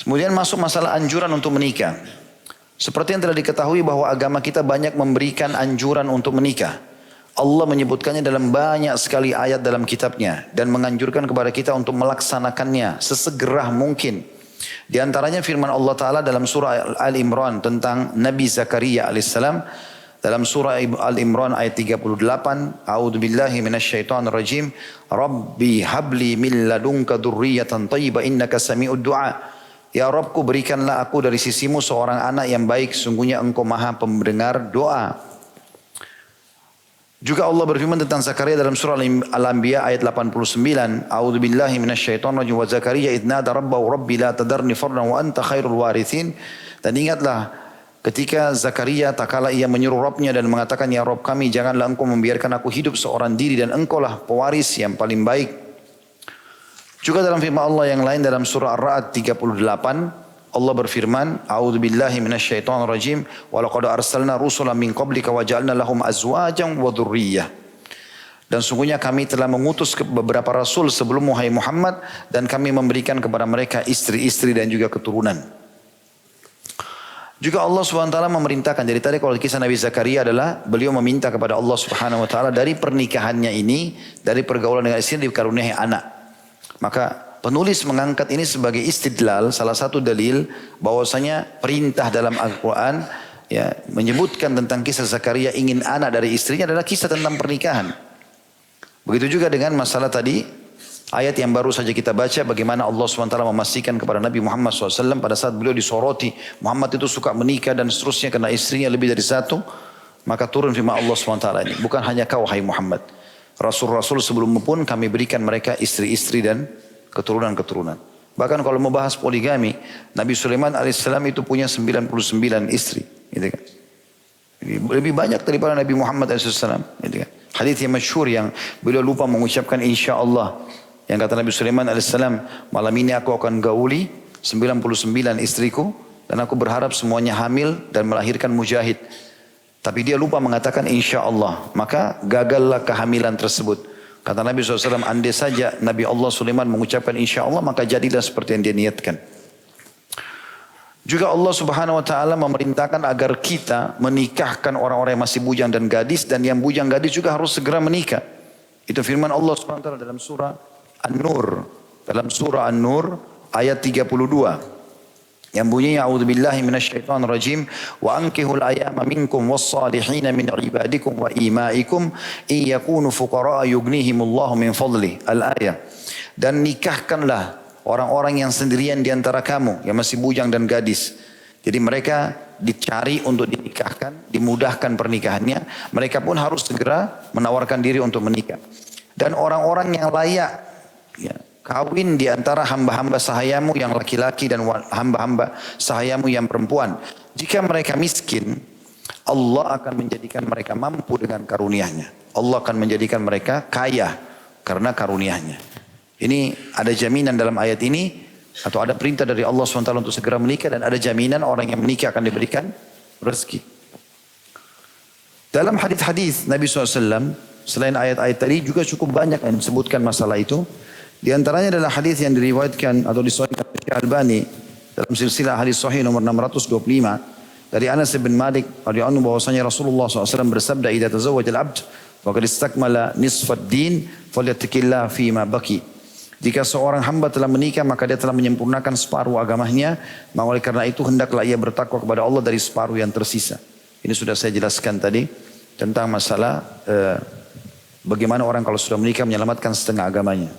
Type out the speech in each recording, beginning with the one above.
Kemudian masuk masalah anjuran untuk menikah. Seperti yang telah diketahui bahwa agama kita banyak memberikan anjuran untuk menikah. Allah menyebutkannya dalam banyak sekali ayat dalam kitabnya dan menganjurkan kepada kita untuk melaksanakannya sesegera mungkin. Di antaranya firman Allah Ta'ala dalam surah Al-Imran tentang Nabi Zakaria alaihissalam. Dalam surah Al-Imran ayat 38, A'udzu billahi minasyaitonir rajim, Rabbi habli min ladunka dzurriyyatan thayyibah innaka sami'ud du'a. Ya Rabbku, berikanlah aku dari sisimu seorang anak yang baik, sungguhnya engkau maha pendengar doa. Juga Allah berfirman tentang Zakaria dalam surah Al-Anbiya ayat 89, A'udzu billahi minasyaitonir rajim, wa Zakaria idz nada rabbahu rabbi la tadarni fardan wa anta khairul warithin. Dan ingatlah ketika Zakaria tak kala ia menyuruh Rabbnya dan mengatakan, ya Rabb kami, janganlah engkau membiarkan aku hidup seorang diri dan engkaulah pewaris yang paling baik. Juga dalam firman Allah yang lain dalam surah Ar-Ra'd 38, Allah berfirman, A'udzu billahi minasyaitonir rajim, wa laqad arsalna rusulan min qablika wa ja'alna lahum azwajan wa dzurriyyah. Dan sungguhnya kami telah mengutus beberapa rasul sebelum Muhammad dan kami memberikan kepada mereka istri-istri dan juga keturunan. Juga Allah SWT memerintahkan, jadi tadi kalau kisah Nabi Zakaria adalah beliau meminta kepada Allah Subhanahu wa taala dari pernikahannya ini, dari pergaulan dengan istri dikaruniai anak. Maka penulis mengangkat ini sebagai istidlal, salah satu dalil bahwasanya perintah dalam Al-Quran ya, menyebutkan tentang kisah Zakaria ingin anak dari istrinya adalah kisah tentang pernikahan. Begitu juga dengan masalah tadi, ayat yang baru saja kita baca, bagaimana Allah SWT memastikan kepada Nabi Muhammad SAW pada saat beliau disoroti, Muhammad itu suka menikah dan seterusnya karena istrinya lebih dari satu, maka turun firman Allah SWT ini, bukan hanya kau hai Muhammad. Rasul-rasul sebelummu pun kami berikan mereka istri-istri dan keturunan-keturunan. Bahkan kalau membahas poligami, Nabi Sulaiman alaihissalam itu punya 99 istri. Gitu kan. Lebih banyak daripada Nabi Muhammad alaihissalam. Gitu kan. Hadits yang masyhur yang beliau lupa mengucapkan insya Allah. Yang kata Nabi Sulaiman alaihissalam, malam ini aku akan gauli 99 istriku dan aku berharap semuanya hamil dan melahirkan mujahid. Tapi dia lupa mengatakan insya Allah. Maka gagallah kehamilan tersebut. Kata Nabi SAW, andai saja Nabi Allah Sulaiman mengucapkan insya Allah, maka jadilah seperti yang dia niatkan. Juga Allah Subhanahu Wa Taala memerintahkan agar kita menikahkan orang-orang yang masih bujang dan gadis. Dan yang bujang gadis juga harus segera menikah. Itu firman Allah Subhanahu Wa Taala dalam surah An-Nur. Dalam surah An-Nur ayat 32. Yang bunyinya a'udzubillahi minasyaitonir rajim wa ankihul ayama minkum was-salihin min ibadikum wa imaikum in yakunu fuqara yughnihimullahu min fadli. Al-ayah. Dan nikahkanlah orang-orang yang sendirian di antara kamu yang masih bujang dan gadis. Jadi mereka dicari untuk dinikahkan, dimudahkan pernikahannya. Mereka pun harus segera menawarkan diri untuk menikah. Dan orang-orang yang layak ya, kawin di antara hamba-hamba sahayamu yang laki-laki dan hamba-hamba sahayamu yang perempuan. Jika mereka miskin, Allah akan menjadikan mereka mampu dengan karunia-Nya. Allah akan menjadikan mereka kaya karena karunia-Nya. Ini ada jaminan dalam ayat ini, atau ada perintah dari Allah SWT untuk segera menikah, dan ada jaminan orang yang menikah akan diberikan rezeki. Dalam hadis-hadis Nabi SAW, selain ayat-ayat tadi juga cukup banyak yang disebutkan masalah itu. Di antaranya adalah hadis yang diriwayatkan atau disahihkan oleh Al-Albani dalam silsilah hadis sahih nomor 625 dari Anas bin Malik radhiyallahu anhu bahwasanya Rasulullah SAW bersabda, "Idza tazawwaja al-'abd faqad istakmala nisfa ad-din falyattaqillah fi ma baqi." Jika seorang hamba telah menikah maka dia telah menyempurnakan separuh agamanya, maka oleh karena itu hendaklah ia bertakwa kepada Allah dari separuh yang tersisa. Ini sudah saya jelaskan tadi tentang masalah bagaimana orang kalau sudah menikah menyelamatkan setengah agamanya.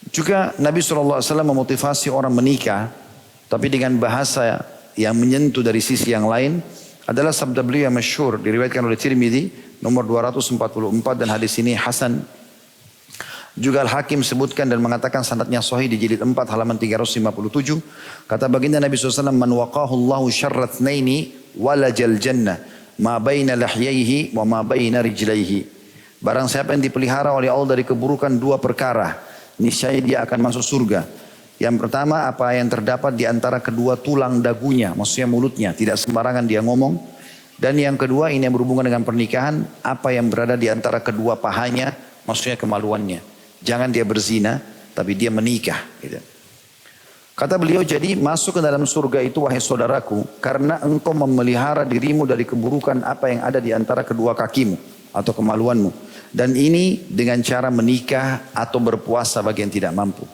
Juga Nabi SAW memotivasi orang menikah, tapi dengan bahasa yang menyentuh dari sisi yang lain, adalah sabda beliau yang masyhur diriwayatkan oleh Tirmidzi nomor 244 dan hadis ini hasan. Juga Al-Hakim sebutkan dan mengatakan sanadnya sahih di jilid 4 halaman 357. Kata baginda Nabi SAW, "Man waqahu Allahu syarra tsnaini walajal jannah ma baina lahyaihi wa ma baina rijlaihi." Barang siapa yang dipelihara oleh Allah dari keburukan dua perkara, niscaya dia akan masuk surga. Yang pertama, apa yang terdapat di antara kedua tulang dagunya, maksudnya mulutnya, tidak sembarangan dia ngomong. Dan yang kedua, ini yang berhubungan dengan pernikahan, apa yang berada di antara kedua pahanya, maksudnya kemaluannya. Jangan dia berzina, tapi dia menikah. Gitu. Kata beliau, jadi masuk ke dalam surga itu wahai saudaraku, karena engkau memelihara dirimu dari keburukan apa yang ada di antara kedua kakimu atau kemaluanmu. Dan ini dengan cara menikah atau berpuasa bagi yang tidak mampu.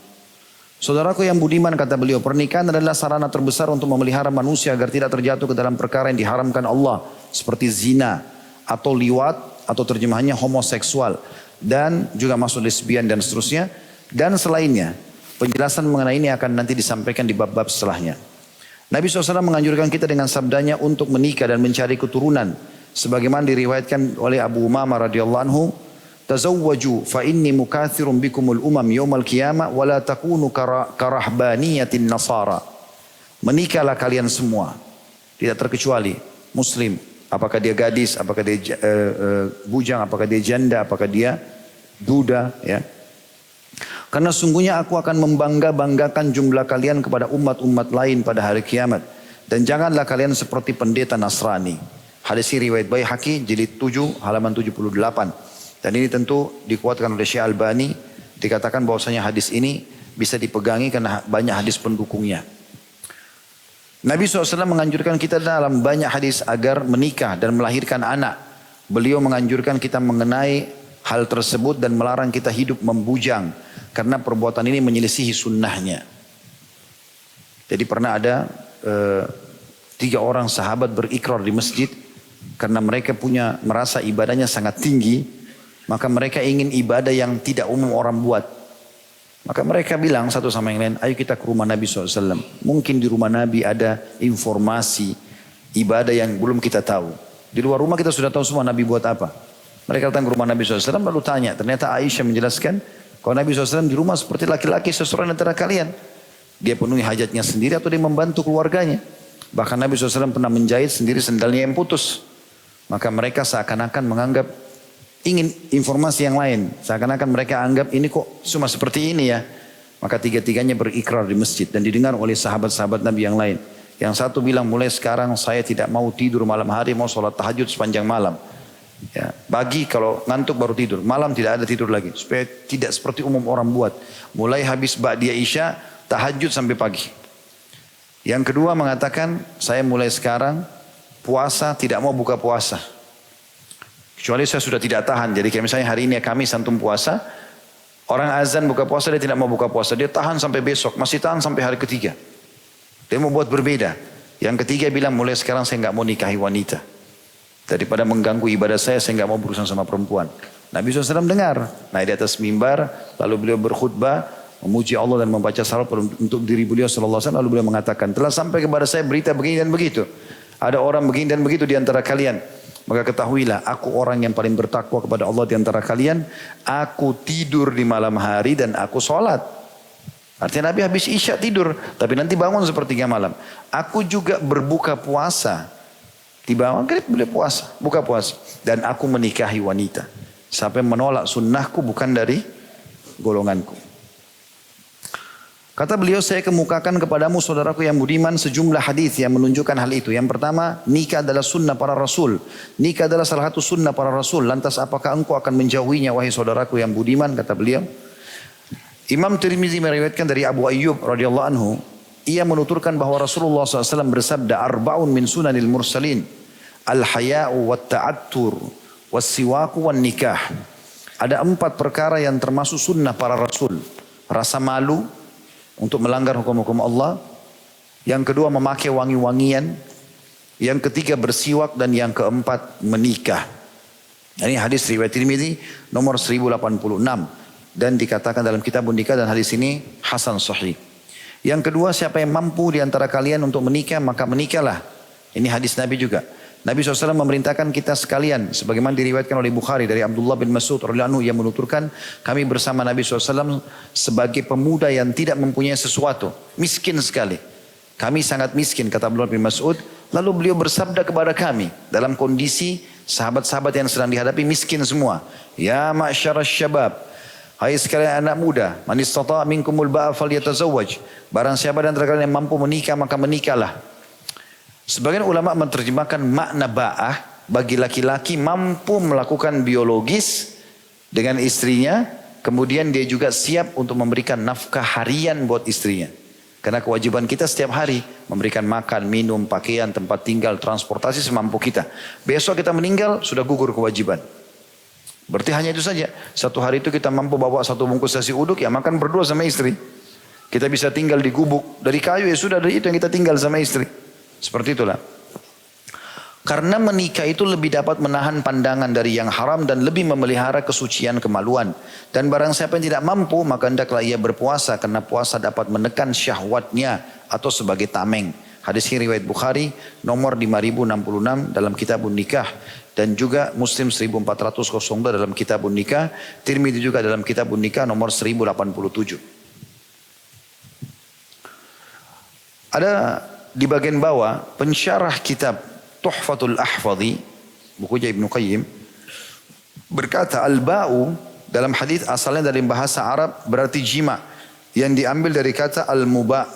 Saudaraku yang budiman, kata beliau, pernikahan adalah sarana terbesar untuk memelihara manusia agar tidak terjatuh ke dalam perkara yang diharamkan Allah. Seperti zina atau liwat atau terjemahannya homoseksual. Dan juga masuk lesbian dan seterusnya. Dan selainnya. Penjelasan mengenai ini akan nanti disampaikan di bab-bab setelahnya. Nabi SAW menganjurkan kita dengan sabdanya untuk menikah dan mencari keturunan. Sebagaimana diriwayatkan oleh Abu Umamah radhiyallahu anhu, tazawwaju fa inni mukathirun bikumul umam yaumal qiyamah wa la takunu karahbaniyatin nasara. Menikahlah kalian semua, tidak terkecuali muslim, apakah dia gadis, apakah dia bujang, apakah dia janda, apakah dia duda, ya. Karena sungguhnya aku akan membangga-banggakan jumlah kalian kepada umat-umat lain pada hari kiamat. Dan janganlah kalian seperti pendeta Nasrani. Hadis ini riwayat Baihaqi jilid 7 halaman 78. Dan ini tentu dikuatkan oleh Syekh Albani. Dikatakan bahwasanya hadis ini bisa dipegangi karena banyak hadis pendukungnya. Nabi SAW menganjurkan kita dalam banyak hadis agar menikah dan melahirkan anak. Beliau menganjurkan kita mengenai hal tersebut dan melarang kita hidup membujang. Karena perbuatan ini menyelisihi sunnahnya. Jadi pernah ada 3 orang sahabat berikrar di masjid. Karena mereka merasa ibadahnya sangat tinggi. Maka mereka ingin ibadah yang tidak umum orang buat. Maka mereka bilang satu sama yang lain, ayo kita ke rumah Nabi SAW. Mungkin di rumah Nabi ada informasi ibadah yang belum kita tahu. Di luar rumah kita sudah tahu semua Nabi buat apa. Mereka datang ke rumah Nabi SAW lalu tanya. Ternyata Aisyah menjelaskan, kalau Nabi SAW di rumah seperti laki-laki seseorang antara kalian. Dia penuhi hajatnya sendiri atau dia membantu keluarganya. Bahkan Nabi SAW pernah menjahit sendiri sendalnya yang putus. Maka mereka seakan-akan menganggap ingin informasi yang lain. Seakan-akan mereka anggap ini kok cuma seperti ini ya. Maka tiga-tiganya berikrar di masjid. Dan didengar oleh sahabat-sahabat Nabi yang lain. Yang satu bilang mulai sekarang saya tidak mau tidur malam hari. Mau sholat tahajud sepanjang malam. Ya, pagi kalau ngantuk baru tidur, malam tidak ada tidur lagi supaya tidak seperti umum orang buat. Mulai habis ba'diyah isya tahajud sampai pagi. Yang kedua mengatakan saya mulai sekarang puasa tidak mau buka puasa. Kecuali saya sudah tidak tahan. Jadi kayak misalnya hari ini Kamis antum puasa, orang azan buka puasa dia tidak mau buka puasa, dia tahan sampai besok, masih tahan sampai hari ketiga. Dia mau buat berbeda. Yang ketiga bilang mulai sekarang saya nggak mau nikahi wanita. Daripada mengganggu ibadah saya nggak mau berurusan sama perempuan. Nabi SAW dengar. Naik di atas mimbar. Lalu beliau berkhutbah. Memuji Allah dan membaca salawat untuk diri beliau SAW. Lalu beliau mengatakan. Telah sampai kepada saya berita begini dan begitu. Ada orang begini dan begitu di antara kalian. Maka ketahuilah. Aku orang yang paling bertakwa kepada Allah di antara kalian. Aku tidur di malam hari dan aku sholat. Artinya Nabi habis isya tidur. Tapi nanti bangun sepertiga malam. Aku juga berbuka puasa. Tiba maghrib boleh puasa, buka puasa. Dan aku menikahi wanita. Sampai menolak sunnahku bukan dari golonganku. Kata beliau, saya kemukakan kepadamu saudaraku yang budiman sejumlah hadis yang menunjukkan hal itu. Yang pertama, nikah adalah sunnah para rasul. Nikah adalah salah satu sunnah para rasul. Lantas apakah engkau akan menjauhinya wahai saudaraku yang budiman? Kata beliau. Imam Tirmizi meriwayatkan dari Abu Ayyub radhiyallahu anhu. Ia menuturkan bahwa Rasulullah SAW bersabda, arba'un min sunanil mursalin, al-haya'u wa ta'attur, was-siwaku wa nikah. Ada 4 perkara yang termasuk sunnah para rasul. Rasa malu untuk melanggar hukum-hukum Allah. Yang kedua memakai wangi-wangian. Yang ketiga bersiwak. Dan yang keempat menikah. Ini hadis riwayat Tirmizi nomor 1086. Dan dikatakan dalam kitab nikah dan hadis ini hasan sahih. Yang kedua, siapa yang mampu di antara kalian untuk menikah, maka menikahlah. Ini hadis Nabi juga. Nabi SAW memerintahkan kita sekalian. Sebagaimana diriwayatkan oleh Bukhari dari Abdullah bin Mas'ud radhiyallahu anhu yang menuturkan, kami bersama Nabi SAW sebagai pemuda yang tidak mempunyai sesuatu. Miskin sekali. Kami sangat miskin, kata Abdullah bin Mas'ud. Lalu beliau bersabda kepada kami, dalam kondisi sahabat-sahabat yang sedang dihadapi miskin semua. Ya ma'syarasy syabab. Hai sekalian anak muda, man istata' minkumul ba'a falyatazawwaj. Barang siapa di antara kalian yang mampu menikah, maka menikahlah. Sebagian ulama menerjemahkan makna ba'ah bagi laki-laki mampu melakukan biologis dengan istrinya, kemudian dia juga siap untuk memberikan nafkah harian buat istrinya. Karena kewajiban kita setiap hari memberikan makan, minum, pakaian, tempat tinggal, transportasi semampu kita. Besok kita meninggal sudah gugur kewajiban. Berarti hanya itu saja. Satu hari itu kita mampu bawa satu bungkus nasi uduk, ya makan berdua sama istri. Kita bisa tinggal di gubuk dari kayu, ya sudah dari itu yang kita tinggal sama istri. Seperti itulah. Karena menikah itu lebih dapat menahan pandangan dari yang haram dan lebih memelihara kesucian kemaluan. Dan barang siapa yang tidak mampu, maka hendaklah ia berpuasa karena puasa dapat menekan syahwatnya atau sebagai tameng. Hadis ini riwayat Bukhari nomor 5066 dalam Kitabun Nikah dan juga Muslim 1402 dalam Kitabun Nikah, Tirmidzi juga dalam Kitabun Nikah nomor 1087. Ada di bagian bawah pensyarah kitab Tuhfatul Ahfadhi, bukunya Ibnu Qayyim, berkata al-ba'u dalam hadis asalnya dari bahasa Arab berarti jima, yang diambil dari kata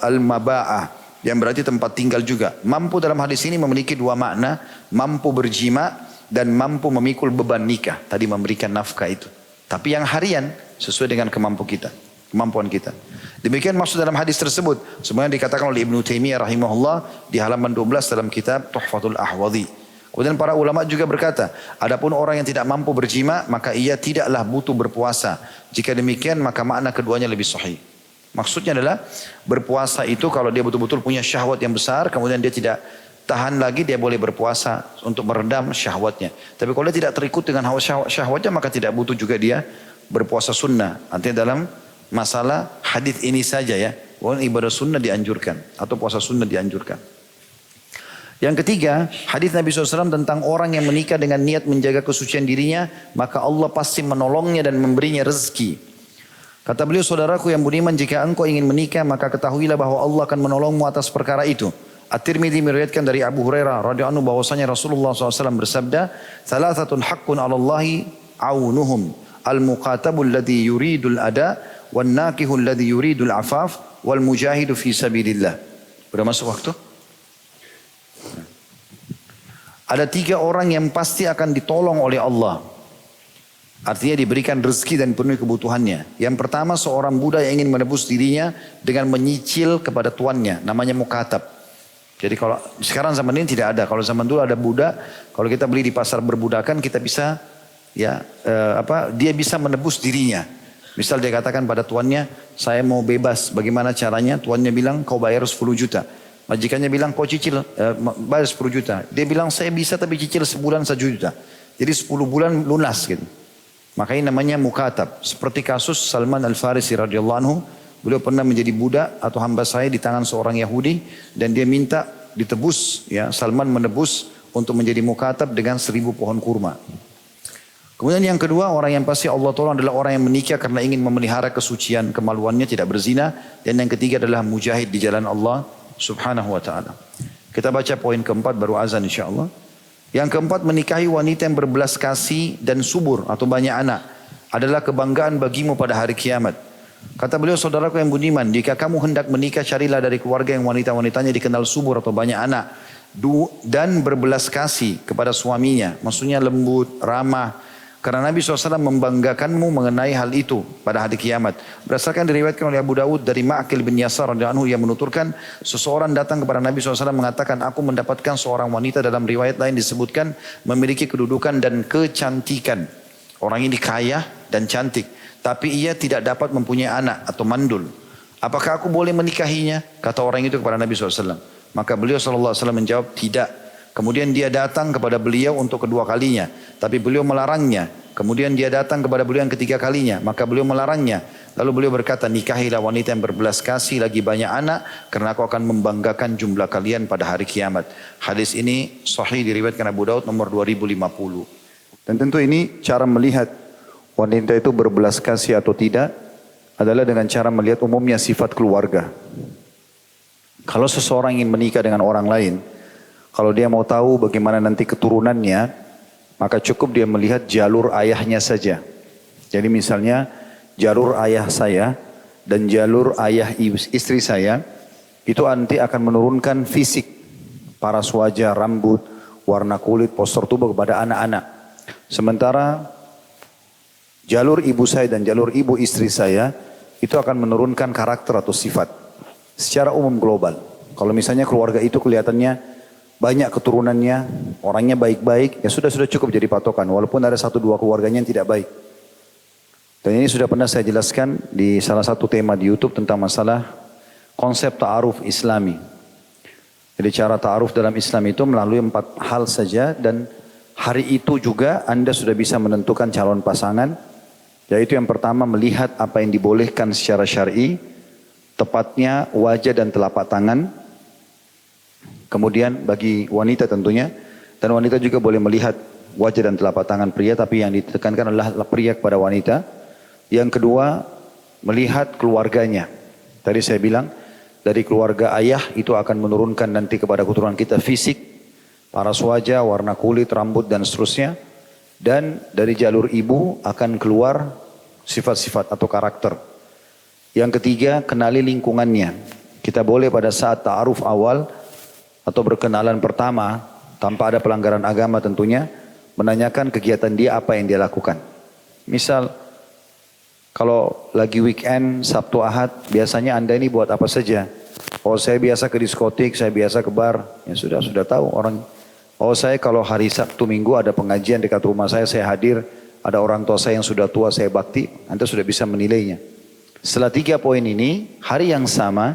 al-maba'ah yang berarti tempat tinggal juga. Mampu dalam hadis ini memiliki dua makna, mampu berjima dan mampu memikul beban nikah, tadi memberikan nafkah itu. Tapi yang harian sesuai dengan kemampuan kita. Demikian maksud dalam hadis tersebut. Sebenarnya dikatakan oleh Ibnu Taimiyah rahimahullah di halaman 12 dalam kitab Tuhfatul Ahwadhi. Kemudian para ulama juga berkata, adapun orang yang tidak mampu berjima, maka ia tidaklah butuh berpuasa. Jika demikian, maka makna keduanya lebih sahih. Maksudnya adalah berpuasa itu kalau dia betul-betul punya syahwat yang besar, kemudian dia tidak tahan lagi, dia boleh berpuasa untuk meredam syahwatnya. Tapi kalau dia tidak terikut dengan hawa syahwatnya, maka tidak butuh juga dia berpuasa sunnah. Artinya dalam masalah hadis ini saja ya, walaupun ibadah sunnah dianjurkan atau puasa sunnah dianjurkan. Yang ketiga, hadis Nabi SAW tentang orang yang menikah dengan niat menjaga kesucian dirinya, maka Allah pasti menolongnya dan memberinya rezeki. Kata beliau, saudaraku yang budiman, jika engkau ingin menikah, maka ketahuilah bahwa Allah akan menolongmu atas perkara itu. At-Tirmidzi meriwayatkan dari Abu Hurairah radhiyallahu anhu bahwasanya Rasulullah SAW bersabda, "Thalathatun haqqun 'alallahi aunuhum, al-muqatabul ladzi yuridul ada, wan nakihul ladzi yuridul afaf, wal mujahidu fi sabilillah." Sudah masuk waktu? Ada 3 orang yang pasti akan ditolong oleh Allah. Artinya diberikan rezeki dan penuhi kebutuhannya. Yang pertama, seorang budak yang ingin menebus dirinya dengan menyicil kepada tuannya, namanya mukatab. Jadi kalau sekarang zaman ini tidak ada. Kalau zaman dulu ada budak, kalau kita beli di pasar berbudakan, kita bisa dia bisa menebus dirinya. Misal dia katakan pada tuannya, saya mau bebas, bagaimana caranya? Tuannya bilang, kau bayar 10 juta. Majikannya bilang, kau cicil, bayar 10 juta. Dia bilang, saya bisa tapi cicil sebulan 1 juta. Jadi 10 bulan lunas gitu. Makanya namanya mukatab. Seperti kasus Salman Al-Farisi radhiyallahu anhu, beliau pernah menjadi budak atau hamba saya di tangan seorang Yahudi, dan dia minta ditebus, ya Salman menebus untuk menjadi mukatab dengan 1000 pohon kurma. Kemudian yang kedua, orang yang pasti Allah tolong adalah orang yang menikah karena ingin memelihara kesucian kemaluannya, tidak berzina. Dan yang ketiga adalah mujahid di jalan Allah subhanahu wa ta'ala. Kita baca poin keempat baru azan insyaAllah. Yang keempat, menikahi wanita yang berbelas kasih dan subur atau banyak anak adalah kebanggaan bagimu pada hari kiamat. Kata beliau, saudaraku yang budiman, jika kamu hendak menikah, carilah dari keluarga yang wanita-wanitanya dikenal subur atau banyak anak dan berbelas kasih kepada suaminya. Maksudnya lembut, ramah. Karena Nabi SAW membanggakanmu mengenai hal itu pada hari kiamat. Berdasarkan diriwayatkan oleh Abu Dawud dari Ma'qil bin Yasar radhiyallahu anhu, yang menuturkan seseorang datang kepada Nabi SAW mengatakan, aku mendapatkan seorang wanita, dalam riwayat lain disebutkan memiliki kedudukan dan kecantikan. Orang ini kaya dan cantik, tapi ia tidak dapat mempunyai anak atau mandul. Apakah aku boleh menikahinya? Kata orang itu kepada Nabi SAW. Maka beliau SAW menjawab, tidak. Kemudian dia datang kepada beliau untuk kedua kalinya, tapi beliau melarangnya. Kemudian dia datang kepada beliau yang ketiga kalinya, maka beliau melarangnya. Lalu beliau berkata, nikahilah wanita yang berbelas kasih lagi banyak anak, karena aku akan membanggakan jumlah kalian pada hari kiamat. Hadis ini sahih diriwayatkan Abu Daud nomor 2050. Dan tentu ini cara melihat wanita itu berbelas kasih atau tidak adalah dengan cara melihat umumnya sifat keluarga. Kalau seseorang ingin menikah dengan orang lain, kalau dia mau tahu bagaimana nanti keturunannya, maka cukup dia melihat jalur ayahnya saja. Jadi misalnya jalur ayah saya dan jalur ayah istri saya, itu nanti akan menurunkan fisik, paras wajah, rambut, warna kulit, postur tubuh kepada anak-anak. Sementara jalur ibu saya dan jalur ibu istri saya, itu akan menurunkan karakter atau sifat. secara umum global. Kalau misalnya keluarga itu kelihatannya banyak keturunannya, orangnya baik-baik, ya sudah cukup jadi patokan. Walaupun ada satu dua keluarganya yang tidak baik. Dan ini sudah pernah saya jelaskan di salah satu tema di YouTube tentang masalah konsep ta'aruf Islami. Jadi cara ta'aruf dalam Islam itu melalui 4 hal saja, dan hari itu juga Anda sudah bisa menentukan calon pasangan. Yaitu yang pertama, melihat apa yang dibolehkan secara syar'i, tepatnya wajah dan telapak tangan. Kemudian bagi wanita tentunya, dan wanita juga boleh melihat wajah dan telapak tangan pria, tapi yang ditekankan adalah pria kepada wanita. Yang kedua, melihat keluarganya. Tadi saya bilang, dari keluarga ayah itu akan menurunkan nanti kepada keturunan kita fisik, paras wajah, warna kulit, rambut dan seterusnya. Dan dari jalur ibu akan keluar sifat-sifat atau karakter. Yang ketiga, kenali lingkungannya. Kita boleh pada saat ta'aruf awal atau berkenalan pertama, tanpa ada pelanggaran agama tentunya, menanyakan kegiatan dia, apa yang dia lakukan. Misal, kalau lagi weekend, Sabtu Ahad, biasanya Anda ini buat apa saja? Oh, saya biasa ke diskotik, saya biasa ke bar. Ya sudah tahu orang. Oh, saya kalau hari Sabtu Minggu ada pengajian dekat rumah saya hadir. Ada orang tua saya yang sudah tua, saya bakti. Anda sudah bisa menilainya. Setelah 3 poin ini, hari yang sama,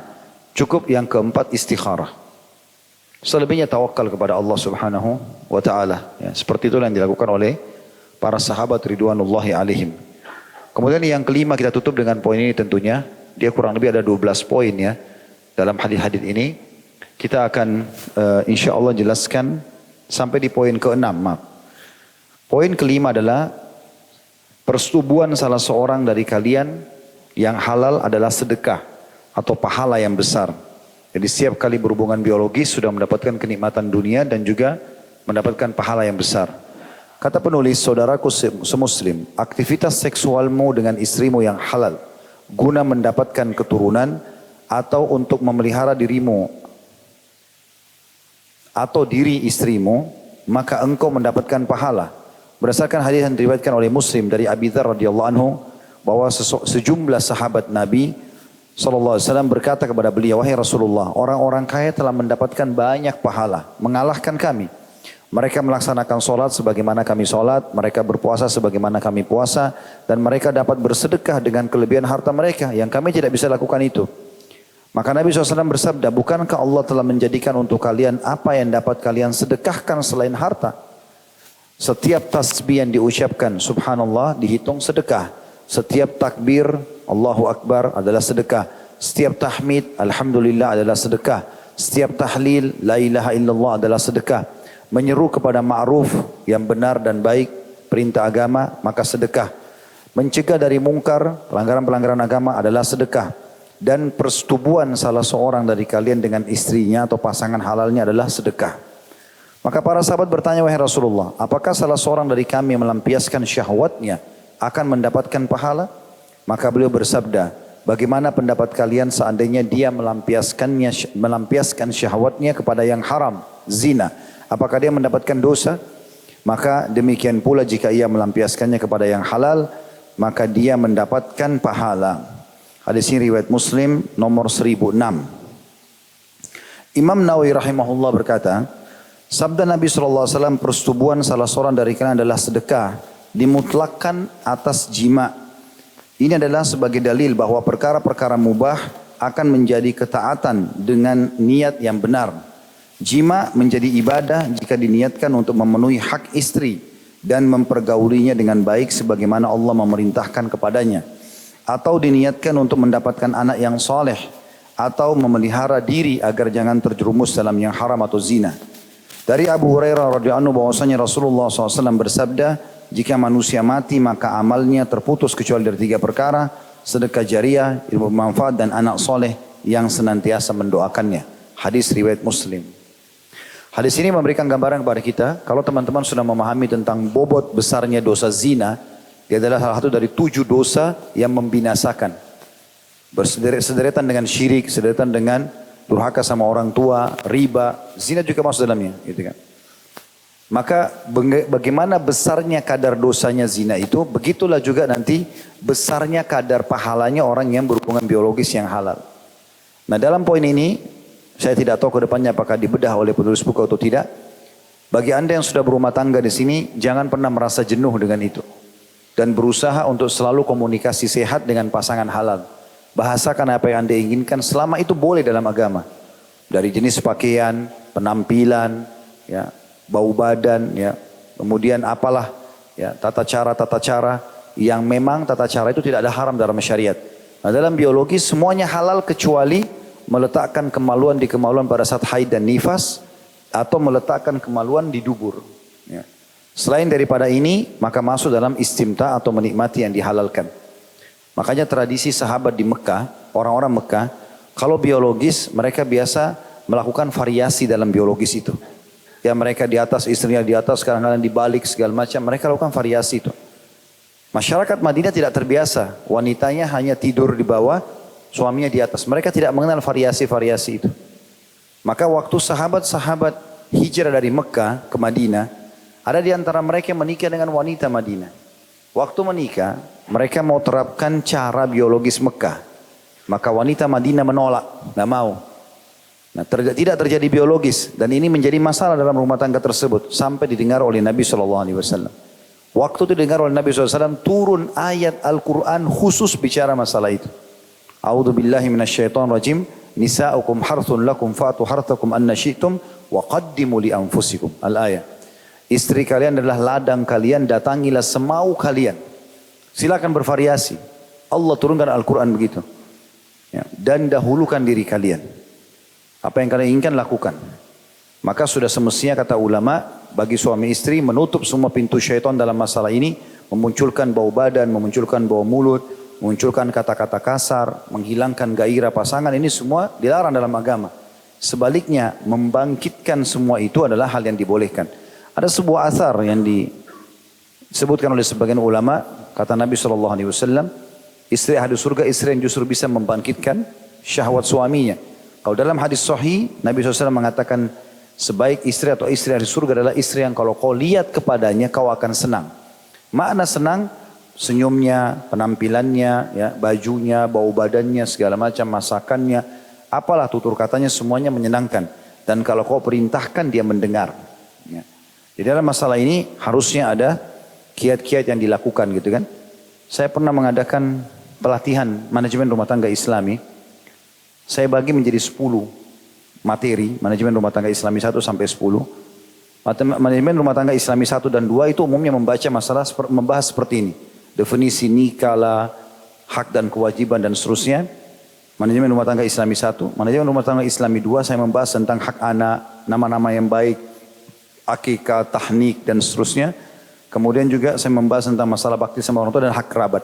cukup yang keempat istikharah. Selebihnya tawakal kepada Allah Subhanahu wa Ta'ala. Ya, seperti itulah yang dilakukan oleh para sahabat ridwanullahi alaihim. Kemudian yang kelima kita tutup dengan poin ini tentunya. Dia kurang lebih ada 12 poin ya. Dalam hadis-hadis ini. Kita akan insya Allah jelaskan sampai di poin ke-6. Poin kelima adalah persetubuhan salah seorang dari kalian yang halal adalah sedekah atau pahala yang besar. Jadi setiap kali berhubungan biologis sudah mendapatkan kenikmatan dunia dan juga mendapatkan pahala yang besar. Kata penulis, saudaraku semuslim, aktivitas seksualmu dengan istrimu yang halal guna mendapatkan keturunan atau untuk memelihara dirimu atau diri istrimu, maka engkau mendapatkan pahala. Berdasarkan hadis yang diriwayatkan oleh Muslim dari Abi Dzar radhiyallahu anhu bahwa sejumlah sahabat Nabi SAW berkata kepada beliau, wahai Rasulullah, orang-orang kaya telah mendapatkan banyak pahala, mengalahkan kami. Mereka melaksanakan solat sebagaimana kami solat, mereka berpuasa sebagaimana kami puasa, dan mereka dapat bersedekah dengan kelebihan harta mereka, yang kami tidak bisa lakukan itu. Maka Nabi SAW bersabda, bukankah Allah telah menjadikan untuk kalian apa yang dapat kalian sedekahkan selain harta? Setiap tasbih yang diucapkan, subhanallah, dihitung sedekah. Setiap takbir, Allahu Akbar adalah sedekah. Setiap tahmid, alhamdulillah adalah sedekah. Setiap tahlil, la ilaha illallah adalah sedekah. Menyeru kepada ma'ruf yang benar dan baik, perintah agama, maka sedekah. Mencegah dari mungkar, pelanggaran-pelanggaran agama adalah sedekah. Dan persetubuhan salah seorang dari kalian dengan istrinya atau pasangan halalnya adalah sedekah. Maka para sahabat bertanya, wahai Rasulullah, apakah salah seorang dari kami melampiaskan syahwatnya akan mendapatkan pahala? Maka beliau bersabda, bagaimana pendapat kalian seandainya dia melampiaskan syahwatnya kepada yang haram, zina? Apakah dia mendapatkan dosa? Maka demikian pula jika ia melampiaskannya kepada yang halal, maka dia mendapatkan pahala. Hadis ini riwayat Muslim nomor 1006. Imam Nawawi rahimahullah berkata, sabda Nabi SAW, persetubuhan salah seorang dari kalian adalah sedekah, dimutlakkan atas jima. Ini adalah sebagai dalil bahwa perkara-perkara mubah akan menjadi ketaatan dengan niat yang benar. Jima menjadi ibadah jika diniatkan untuk memenuhi hak istri dan mempergaulinya dengan baik sebagaimana Allah memerintahkan kepadanya. Atau diniatkan untuk mendapatkan anak yang soleh. Atau memelihara diri agar jangan terjerumus dalam yang haram atau zina. Dari Abu Hurairah radhiyallahu anhu bahwasanya Rasulullah SAW bersabda, jika manusia mati maka amalnya terputus kecuali dari 3 perkara, sedekah jariah, ilmu bermanfaat dan anak soleh yang senantiasa mendoakannya. Hadis riwayat Muslim. Hadis ini memberikan gambaran kepada kita, kalau teman-teman sudah memahami tentang bobot besarnya dosa zina, dia adalah salah satu dari 7 dosa yang membinasakan. Bersederetan dengan syirik, sederetan dengan durhaka sama orang tua, riba, zina juga masuk dalamnya, gitu kan. Maka bagaimana besarnya kadar dosanya zina itu, begitulah juga nanti besarnya kadar pahalanya orang yang berhubungan biologis yang halal. Nah dalam poin ini, saya tidak tahu ke depannya apakah dibedah oleh penulis buku atau tidak. Bagi Anda yang sudah berumah tangga di sini, jangan pernah merasa jenuh dengan itu. Dan berusaha untuk selalu komunikasi sehat dengan pasangan halal. Bahasakan apa yang Anda inginkan, selama itu boleh dalam agama. Dari jenis pakaian, penampilan, ya, bau badan, ya, kemudian apalah, ya, tata cara yang memang tata cara itu tidak ada haram dalam syariat. Nah dalam biologi semuanya halal kecuali meletakkan kemaluan di kemaluan pada saat haid dan nifas, atau meletakkan kemaluan di dubur. Ya. Selain daripada ini, maka masuk dalam istimta atau menikmati yang dihalalkan. Makanya tradisi sahabat di Mekah, orang-orang Mekah, kalau biologis mereka biasa melakukan variasi dalam biologis itu. Ya mereka di atas, istrinya di atas, kadang-kadang dibalik segala macam, mereka lakukan variasi itu. Masyarakat Madinah tidak terbiasa, wanitanya hanya tidur di bawah, suaminya di atas. Mereka tidak mengenal variasi-variasi itu. Maka waktu sahabat-sahabat hijrah dari Mekah ke Madinah, ada di antara mereka yang menikah dengan wanita Madinah. Waktu menikah, mereka mau terapkan cara biologis Mekah. Maka wanita Madinah menolak, nggak mau. Nah, tidak terjadi biologis, dan ini menjadi masalah dalam rumah tangga tersebut sampai didengar oleh Nabi SAW. Waktu itu didengar oleh Nabi SAW, turun ayat Al-Quran khusus bicara masalah itu. A'udzubillahi minasyaitonirrajim. Nisa'ukum harthun lakum fa'atu harthakum anna syi'tum wa qaddimu li anfusikum. Al-ayat. Istri kalian adalah ladang kalian, datangilah semau kalian. Silakan bervariasi. Allah turunkan Al-Quran begitu. Ya. Dan dahulukan diri kalian. Apa yang kalian inginkan lakukan. Maka sudah semestinya kata ulama, bagi suami istri menutup semua pintu syaitan dalam masalah ini, memunculkan bau badan, memunculkan bau mulut, munculkan kata-kata kasar, menghilangkan gairah pasangan, ini semua dilarang dalam agama. Sebaliknya, membangkitkan semua itu adalah hal yang dibolehkan. Ada sebuah asar yang disebutkan oleh sebagian ulama, kata Nabi SAW, istri ahli surga, istri yang justru bisa membangkitkan syahwat suaminya. Kalau dalam hadis sahih, Nabi SAW mengatakan, sebaik istri atau istri ahli surga adalah istri yang kalau kau lihat kepadanya, kau akan senang. Makna senang, senyumnya, penampilannya, ya, bajunya, bau badannya, segala macam, masakannya, apalah tutur katanya semuanya menyenangkan. Dan kalau kau perintahkan dia mendengar. Ya. Jadi dalam masalah ini harusnya ada kiat-kiat yang dilakukan gitu kan. Saya pernah mengadakan pelatihan manajemen rumah tangga Islami. Saya bagi menjadi 10 materi manajemen rumah tangga Islami 1 sampai 10. Manajemen rumah tangga Islami 1 dan 2 itu umumnya membaca masalah membahas seperti ini. Definisi nikah lah, hak dan kewajiban dan seterusnya. Manajemen rumah tangga Islami 1, manajemen rumah tangga Islami 2 saya membahas tentang hak anak, nama-nama yang baik, akikah, tahnik dan seterusnya. Kemudian juga saya membahas tentang masalah bakti sama orang tua dan hak kerabat.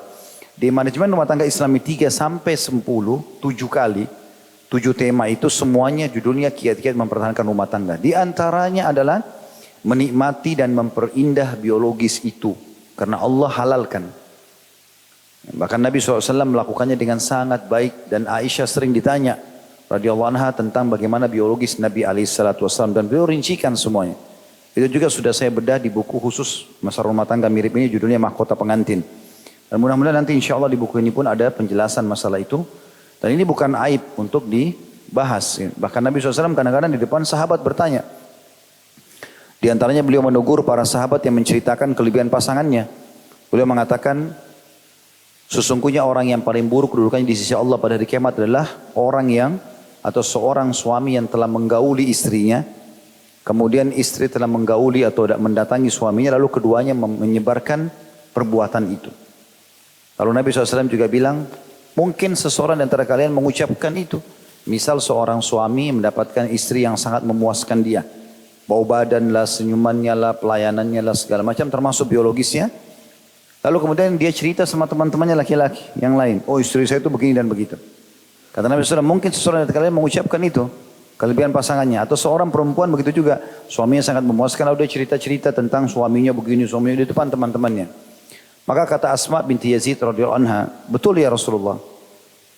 Di manajemen rumah tangga Islami 3 sampai 10, 7 kali, 7 tema itu semuanya judulnya kiat-kiat mempertahankan rumah tangga. Di antaranya adalah menikmati dan memperindah biologis itu. Karena Allah halalkan. Bahkan Nabi SAW melakukannya dengan sangat baik. Dan Aisyah sering ditanya radhiyallahu anha tentang bagaimana biologis Nabi SAW. Dan beliau rincikan semuanya. Itu juga sudah saya bedah di buku khusus masalah rumah tangga mirip ini, judulnya Mahkota Pengantin. Dan mudah-mudahan nanti insya Allah di buku ini pun ada penjelasan masalah itu. Dan ini bukan aib untuk dibahas. Bahkan Nabi SAW kadang-kadang di depan sahabat bertanya. Di antaranya beliau menegur para sahabat yang menceritakan kelebihan pasangannya. Beliau mengatakan, sesungguhnya orang yang paling buruk kedudukannya di sisi Allah pada hari kiamat adalah orang yang atau seorang suami yang telah menggauli istrinya, kemudian istri telah menggauli atau mendatangi suaminya, lalu keduanya menyebarkan perbuatan itu. Lalu Nabi SAW juga bilang, mungkin seseorang di antara kalian mengucapkan itu. Misal seorang suami mendapatkan istri yang sangat memuaskan dia. Bau badan lah, senyumannya lah, pelayanannya lah, segala macam termasuk biologisnya. Lalu kemudian dia cerita sama teman-temannya laki-laki yang lain. Oh istri saya itu begini dan begitu. Kata Nabi SAW, mungkin seseorang dari kalian mengucapkan itu. Kelebihan pasangannya. Atau seorang perempuan begitu juga. Suaminya sangat memuaskan, lalu dia cerita-cerita tentang suaminya begini, suaminya di depan teman-temannya. Maka kata Asma binti Yazid radhiyallahu anha, betul ya Rasulullah.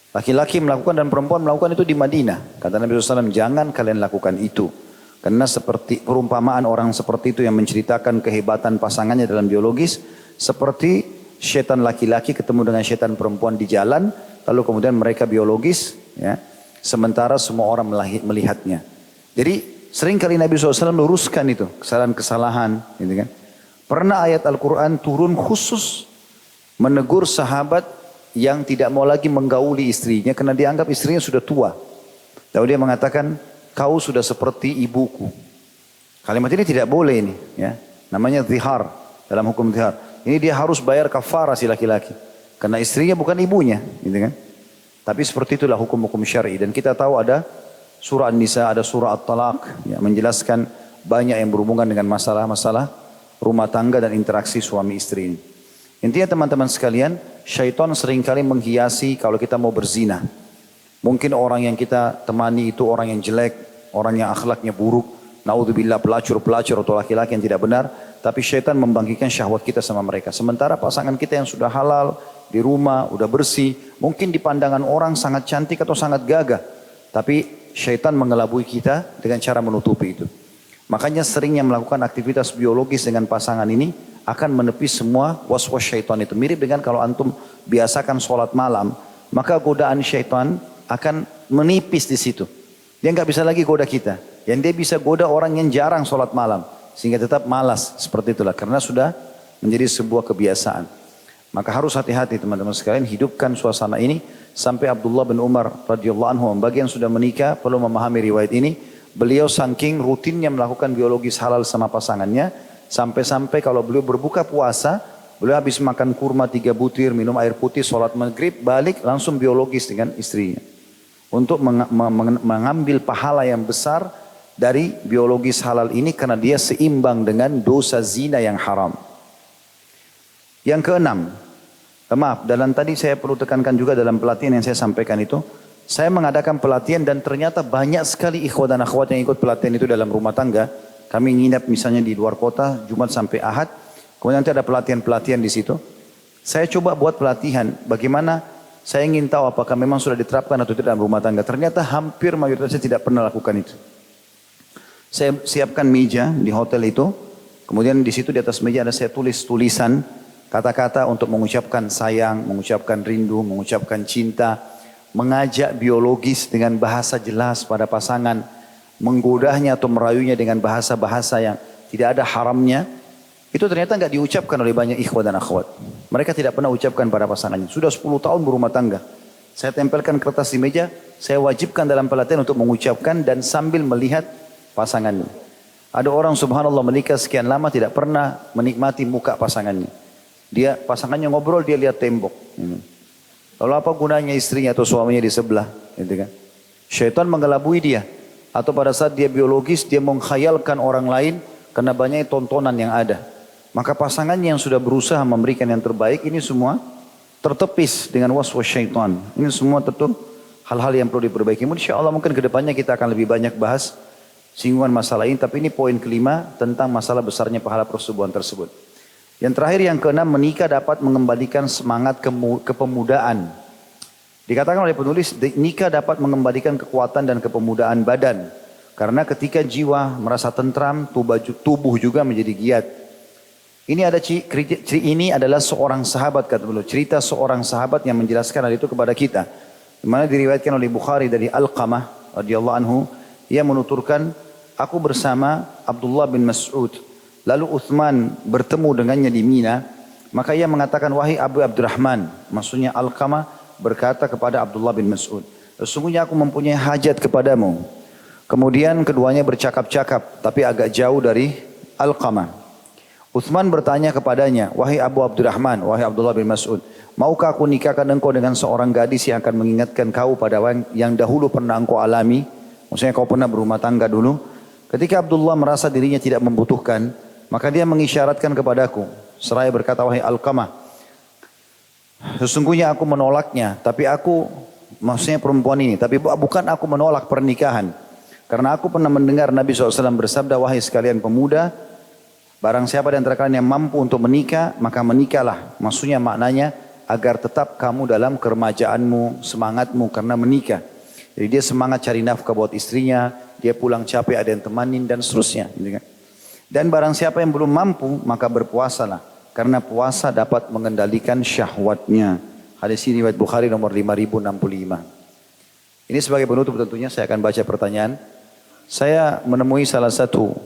Laki-laki melakukan dan perempuan melakukan itu di Madinah. Kata Nabi SAW, jangan kalian lakukan itu. Karena seperti perumpamaan orang seperti itu yang menceritakan kehebatan pasangannya dalam biologis, seperti setan laki-laki ketemu dengan setan perempuan di jalan, lalu kemudian mereka biologis, ya, sementara semua orang melihatnya. Jadi sering kali Nabi SAW luruskan itu, kesalahan-kesalahan. Gitu kan. Pernah ayat Al-Quran turun khusus menegur sahabat yang tidak mau lagi menggauli istrinya karena dianggap istrinya sudah tua. Lalu dia mengatakan, kau sudah seperti ibuku. Kalimat ini tidak boleh ini. Ya. Namanya zihar dalam hukum zihar. Ini dia harus bayar kafarah si laki-laki. Karena istrinya bukan ibunya. Gitu kan. Tapi seperti itulah hukum-hukum syar'i. Dan kita tahu ada surah An-Nisa, ada surah At-Talaq. Ya, menjelaskan banyak yang berhubungan dengan masalah-masalah rumah tangga dan interaksi suami istri ini. Intinya teman-teman sekalian, syaitan seringkali menghiasi kalau kita mau berzina. Mungkin orang yang kita temani itu orang yang jelek, orang yang akhlaknya buruk. Naudzubillah, pelacur-pelacur atau laki-laki yang tidak benar. Tapi syaitan membangkitkan syahwat kita sama mereka. Sementara pasangan kita yang sudah halal, di rumah, udah bersih. Mungkin di pandangan orang sangat cantik atau sangat gagah. Tapi syaitan mengelabui kita dengan cara menutupi itu. Makanya seringnya melakukan aktivitas biologis dengan pasangan ini akan menepis semua was-was syaitan itu. Mirip dengan kalau antum biasakan sholat malam, maka godaan syaitan akan menipis di situ. Dia nggak bisa lagi goda kita. Yang dia bisa goda orang yang jarang sholat malam. Sehingga tetap malas seperti itulah. Karena sudah menjadi sebuah kebiasaan. Maka harus hati-hati teman-teman sekalian, hidupkan suasana ini sampai Abdullah bin Umar radhiyallahu anhu, bagi yang sudah menikah perlu memahami riwayat ini. Beliau saking rutinnya melakukan biologis halal sama pasangannya, sampai-sampai kalau beliau berbuka puasa, beliau habis makan kurma 3 butir, minum air putih, sholat maghrib, balik langsung biologis dengan istrinya. Untuk mengambil pahala yang besar dari biologis halal ini karena dia seimbang dengan dosa zina yang haram. Yang keenam, dalam tadi saya perlu tekankan juga dalam pelatihan yang saya sampaikan itu, saya mengadakan pelatihan dan ternyata banyak sekali ikhwat dan akhwat yang ikut pelatihan itu dalam rumah tangga. Kami nginap misalnya di luar kota, Jumat sampai Ahad, kemudian nanti ada pelatihan-pelatihan di situ. Saya coba buat pelatihan, bagaimana saya ingin tahu apakah memang sudah diterapkan atau tidak dalam rumah tangga. Ternyata hampir mayoritasnya tidak pernah lakukan itu. Saya siapkan meja di hotel itu, kemudian di situ di atas meja ada saya tulis tulisan, kata-kata untuk mengucapkan sayang, mengucapkan rindu, mengucapkan cinta, mengajak biologis dengan bahasa jelas pada pasangan, menggodahnya atau merayunya dengan bahasa-bahasa yang tidak ada haramnya. Itu ternyata nggak diucapkan oleh banyak ikhwat dan akhwat. Mereka tidak pernah ucapkan pada pasangannya. Sudah 10 tahun berumah tangga. Saya tempelkan kertas di meja, saya wajibkan dalam pelatihan untuk mengucapkan dan sambil melihat pasangannya. Ada orang subhanallah menikah sekian lama tidak pernah menikmati muka pasangannya. Pasangannya ngobrol, dia lihat tembok. Lalu apa gunanya istrinya atau suaminya di sebelah? Gitu kan? Syaitan mengelabui dia. Atau pada saat dia biologis, dia mengkhayalkan orang lain karena banyak tontonan yang ada. Maka pasangannya yang sudah berusaha memberikan yang terbaik, ini semua tertepis dengan waswas syaitan. Ini semua tentu hal-hal yang perlu diperbaiki. Insya Allah mungkin kedepannya kita akan lebih banyak bahas singgungan masalah ini. Tapi ini poin kelima tentang masalah besarnya pahala persetubuhan tersebut. Yang terakhir, yang keenam, menikah dapat mengembalikan semangat kepemudaan. Dikatakan oleh penulis, nikah dapat mengembalikan kekuatan dan kepemudaan badan. Karena ketika jiwa merasa tentram, tubuh juga menjadi giat. Ini adalah seorang sahabat, kata beliau. Cerita seorang sahabat yang menjelaskan hal itu kepada kita. Di mana diriwayatkan oleh Bukhari dari Alqamah radhiyallahu anhu, ia menuturkan, aku bersama Abdullah bin Mas'ud. Lalu Uthman bertemu dengannya di Mina, maka ia mengatakan, wahai Abu Abdurrahman, maksudnya Alqamah berkata kepada Abdullah bin Mas'ud, sesungguhnya aku mempunyai hajat kepadamu. Kemudian keduanya bercakap-cakap, tapi agak jauh dari Alqamah. Uthman bertanya kepadanya, wahai Abu Abdurrahman, wahai Abdullah bin Mas'ud, maukah aku nikahkan engkau dengan seorang gadis yang akan mengingatkan kau pada yang dahulu pernah engkau alami? Maksudnya kau pernah berumah tangga dulu. Ketika Abdullah merasa dirinya tidak membutuhkan, maka dia mengisyaratkan kepadaku, seraya berkata, wahai Alqamah, sesungguhnya aku menolaknya, tapi aku, maksudnya perempuan ini, tapi bukan aku menolak pernikahan. Karena aku pernah mendengar Nabi SAW bersabda, wahai sekalian pemuda, barang siapa di antara kalian yang mampu untuk menikah, maka menikahlah. Maksudnya maknanya, agar tetap kamu dalam keremajaanmu, semangatmu karena menikah. Jadi dia semangat cari nafkah buat istrinya, dia pulang capek ada yang temanin dan seterusnya. Dan barang siapa yang belum mampu, maka berpuasalah. Karena puasa dapat mengendalikan syahwatnya. Hadis ini riwayat Bukhari nomor 5065. Ini sebagai penutup tentunya saya akan baca pertanyaan. Saya menemui salah satu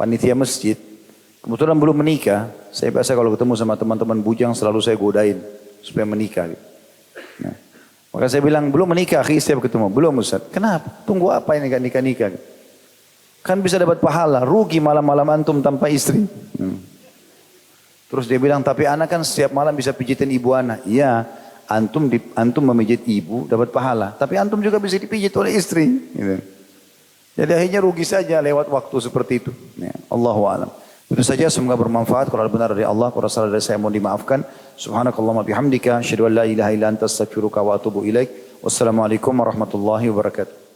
panitia masjid. Kebetulan belum menikah. Saya biasa kalau ketemu sama teman-teman bujang selalu saya godain supaya menikah. Nah, maka saya bilang belum menikah, setiap ketemu. Belum Ustaz. Kenapa? Tunggu apa ini gak nikah-nikah? Kan bisa dapat pahala. Rugi malam-malam antum tanpa istri. Terus dia bilang, tapi anak kan setiap malam bisa pijitin ibu anak. Iya, antum memijit ibu dapat pahala. Tapi antum juga bisa dipijit oleh istri. Gitu. Jadi akhirnya rugi saja lewat waktu seperti itu. Ya, Allahu a'lam. Itu saja, semoga bermanfaat. Kalau benar dari Allah, kalau salah dari saya mohon dimaafkan. Subhanakallahumma bihamdika, asyhadu an la ilaha illa anta astaghfiruka wa atubu ilaik. Wassalamualaikum warahmatullahi wabarakatuh.